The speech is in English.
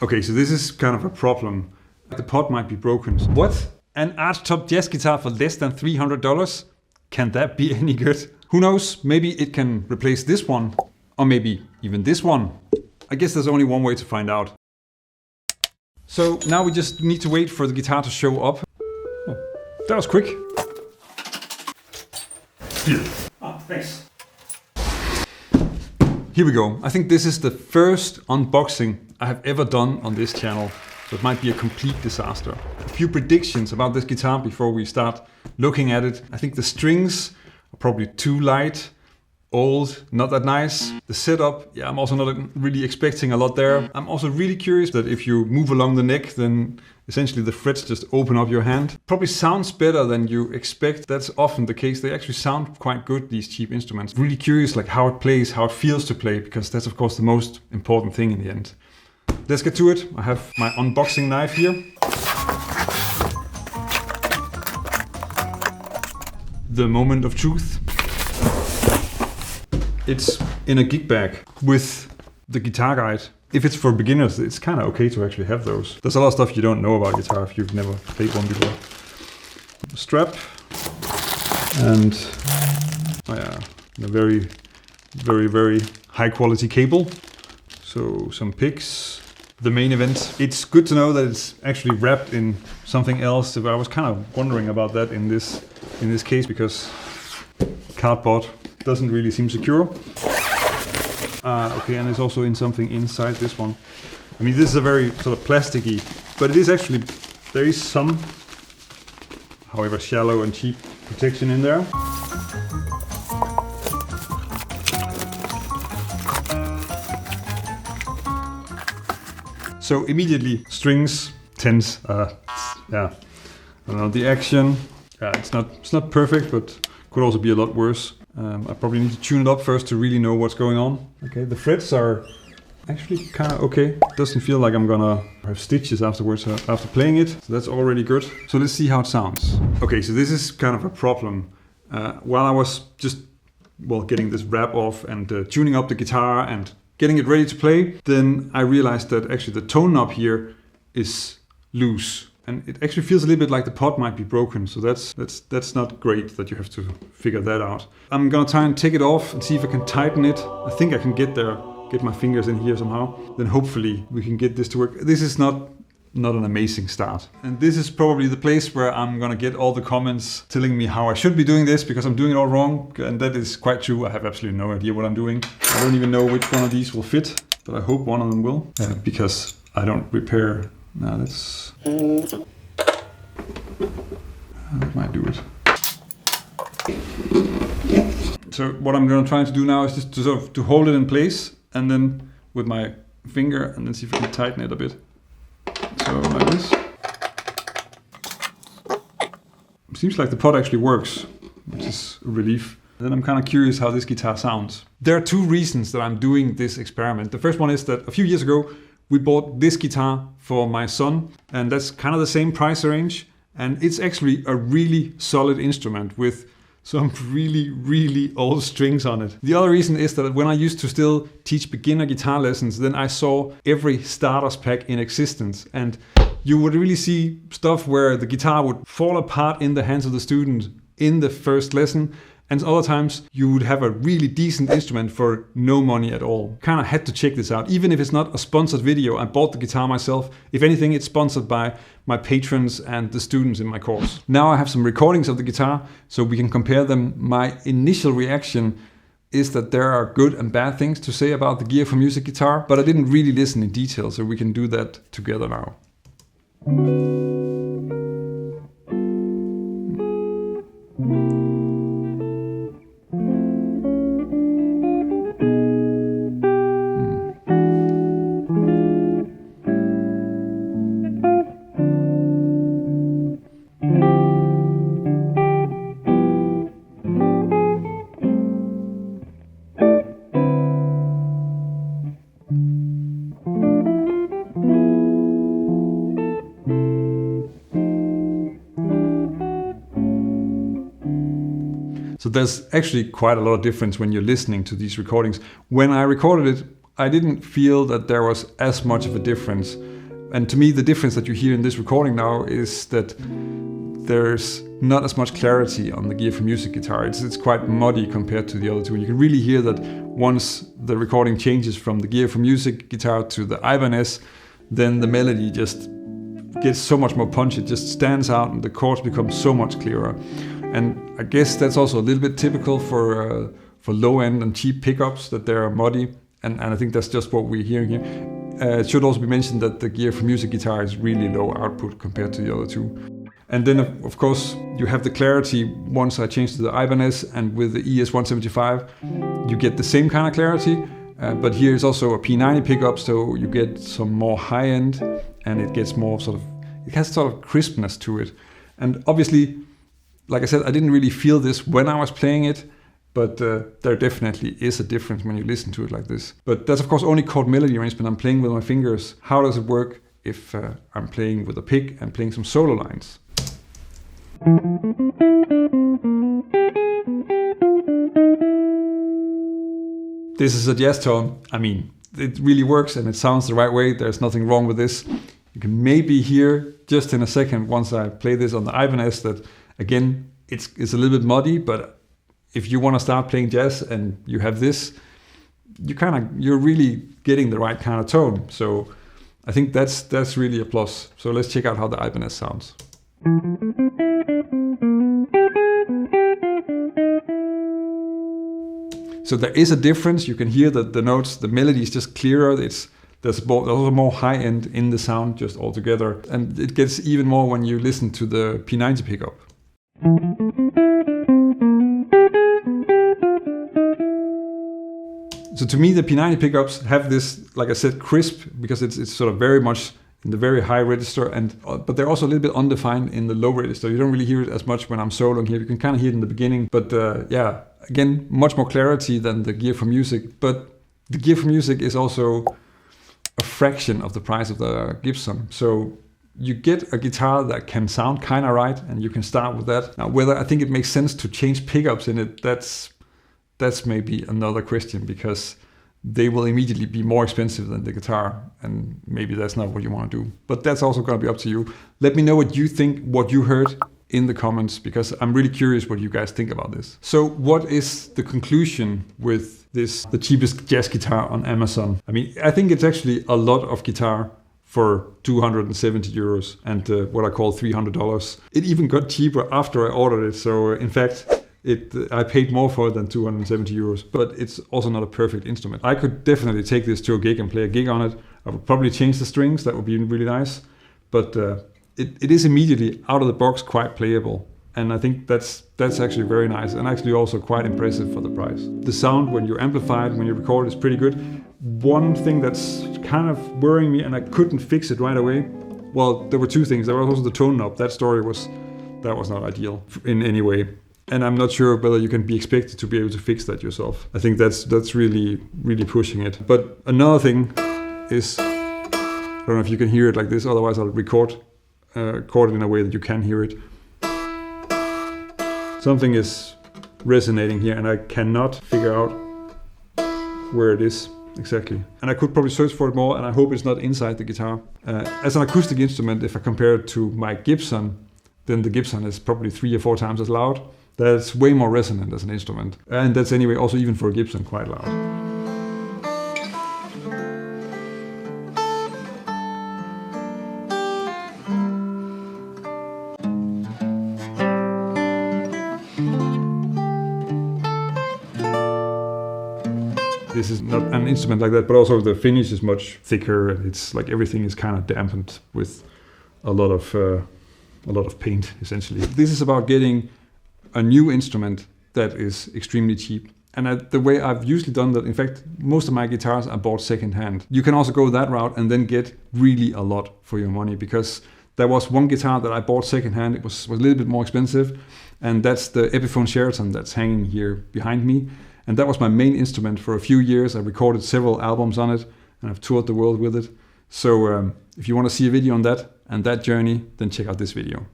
Okay, so this is kind of a problem. The pot might be broken. What? An archtop jazz guitar for less than $300? Can that be any good? Who knows? Maybe it can replace this one. Or maybe even this one. I guess there's only one way to find out. So now we just need to wait for the guitar to show up. Oh, that was quick. Here. Thanks. Here we go. I think this is the first unboxing I have ever done on this channel. So it might be a complete disaster. A few predictions about this guitar before we start looking at it. I think the strings are probably too light, old, not that nice. The setup, yeah, I'm also not really expecting a lot there. I'm also really curious that if you move along the neck, then essentially the frets just open up your hand. Probably sounds better than you expect. That's often the case. They actually sound quite good, these cheap instruments. Really curious like how it plays, how it feels to play, because that's of course the most important thing in the end. Let's get to it. I have my unboxing knife here. The moment of truth. It's in a gig bag with the guitar guide. If it's for beginners, it's kind of okay to actually have those. There's a lot of stuff you don't know about guitar if you've never played one before. The strap and a very, very, very high quality cable. So some picks. The main event. It's good to know that it's actually wrapped in something else. I was kind of wondering about that in this case because cardboard doesn't really seem secure. Okay, and it's also in something inside this one. I mean, this is a very sort of plasticky, but it is actually, there is some, however shallow and cheap, protection in there. So immediately strings, tens, yeah, I don't know, the action, it's not perfect, but could also be a lot worse. I probably need to tune it up first to really know what's going on. Okay, the frets are actually kind of okay. Doesn't feel like I'm gonna have stitches afterwards after playing it, so that's already good. So let's see how it sounds. Okay, so this is kind of a problem. While I was just, getting this wrap off and tuning up the guitar and getting it ready to play, then I realized that actually the tone knob here is loose. And it actually feels a little bit like the pot might be broken. So that's not great that you have to figure that out. I'm gonna try and take it off and see if I can tighten it. I think I can get there, get my fingers in here somehow. Then hopefully we can get this to work. This is not an amazing start. And this is probably the place where I'm gonna get all the comments telling me how I should be doing this because I'm doing it all wrong. And that is quite true. I have absolutely no idea what I'm doing. I don't even know which one of these will fit, but I hope one of them will because I don't repair. Now let's... that might do it. So what I'm gonna try to do now is just to sort of to hold it in place and then with my finger and then see if I can tighten it a bit. So like this. Seems like the pot actually works, which is a relief. Then I'm kind of curious how this guitar sounds. There are two reasons that I'm doing this experiment. The first one is that a few years ago we bought this guitar for my son, and that's kind of the same price range. And it's actually a really solid instrument with some really, really old strings on it. The other reason is that when I used to still teach beginner guitar lessons, then I saw every starter's pack in existence. And you would really see stuff where the guitar would fall apart in the hands of the student in the first lesson. And other times you would have a really decent instrument for no money at all. Kind of had to check this out. Even if it's not a sponsored video, I bought the guitar myself. If anything, it's sponsored by my patrons and the students in my course. Now I have some recordings of the guitar so we can compare them. My initial reaction is that there are good and bad things to say about the Gear for Music guitar, but I didn't really listen in detail, so we can do that together now. So there's actually quite a lot of difference when you're listening to these recordings. When I recorded it I didn't feel that there was as much of a difference. And to me, the difference that you hear in this recording now is that there's not as much clarity on the Gear for Music guitar. It's quite muddy compared to the other two. You can really hear that once the recording changes from the Gear for Music guitar to the Ibanez, then the melody just gets so much more punch. It just stands out and the chords become so much clearer. And I guess that's also a little bit typical for low-end and cheap pickups, that they're muddy. And I think that's just what we're hearing here. It should also be mentioned that the Gear for Music guitar is really low output compared to the other two. And then, of course, you have the clarity once I changed to the Ibanez, and with the ES175, you get the same kind of clarity. But here is also a P90 pickup, so you get some more high-end, and it gets more it has sort of crispness to it. And obviously, like I said, I didn't really feel this when I was playing it, but there definitely is a difference when you listen to it like this. But that's of course only chord melody arrangement. I'm playing with my fingers. How does it work if I'm playing with a pick and playing some solo lines? This is a jazz tone. I mean, it really works and it sounds the right way. There's nothing wrong with this. You can maybe hear just in a second once I play this on the Ibanez that, again, it's a little bit muddy, but if you want to start playing jazz and you have this, you're really getting the right kind of tone. So I think that's really a plus. So let's check out how the Ibanez sounds. So there is a difference. You can hear that the notes, the melody is just clearer. There's also more high end in the sound just altogether. And it gets even more when you listen to the P90 pickup. So to me, the P90 pickups have this, like I said, crisp, because it's sort of very much in the very high register, but they're also a little bit undefined in the low register. You don't really hear it as much when I'm soloing here. You can kind of hear it in the beginning, but yeah, again, much more clarity than the Gear for Music. But the Gear for Music is also a fraction of the price of the Gibson. So you get a guitar that can sound kind of right, and you can start with that. Now, whether I think it makes sense to change pickups in it, that's maybe another question, because they will immediately be more expensive than the guitar, and maybe that's not what you want to do. But that's also going to be up to you. Let me know what you think, what you heard in the comments, because I'm really curious what you guys think about this. So what is the conclusion with this, the cheapest jazz guitar on Amazon? I mean, I think it's actually a lot of guitar for 270 euros and what I call $300. It even got cheaper after I ordered it. So in fact, I paid more for it than 270 euros, but it's also not a perfect instrument. I could definitely take this to a gig and play a gig on it. I would probably change the strings, that would be really nice. But it is immediately out of the box quite playable. And I think that's actually very nice, and actually also quite impressive for the price. The sound when you amplify it, when you record, is pretty good. One thing that's kind of worrying me, and I couldn't fix it right away, well, there were two things. There was also the tone knob. That was not ideal in any way. And I'm not sure whether you can be expected to be able to fix that yourself. I think that's really, really pushing it. But another thing is, I don't know if you can hear it like this, otherwise I'll record it in a way that you can hear it. Something is resonating here and I cannot figure out where it is exactly. And I could probably search for it more, and I hope it's not inside the guitar. As an acoustic instrument, if I compare it to my Gibson, then the Gibson is probably 3 or 4 times as loud. That's way more resonant as an instrument. And that's anyway also even for a Gibson quite loud. This is not an instrument like that, but also the finish is much thicker. It's like everything is kind of dampened with a lot of paint, essentially. This is about getting a new instrument that is extremely cheap. And the way I've usually done that, in fact, most of my guitars are bought secondhand. You can also go that route and then get really a lot for your money, because there was one guitar that I bought secondhand. It was a little bit more expensive, and that's the Epiphone Sheraton that's hanging here behind me. And that was my main instrument for a few years. I recorded several albums on it, and I've toured the world with it. So if you want to see a video on that and that journey, then check out this video.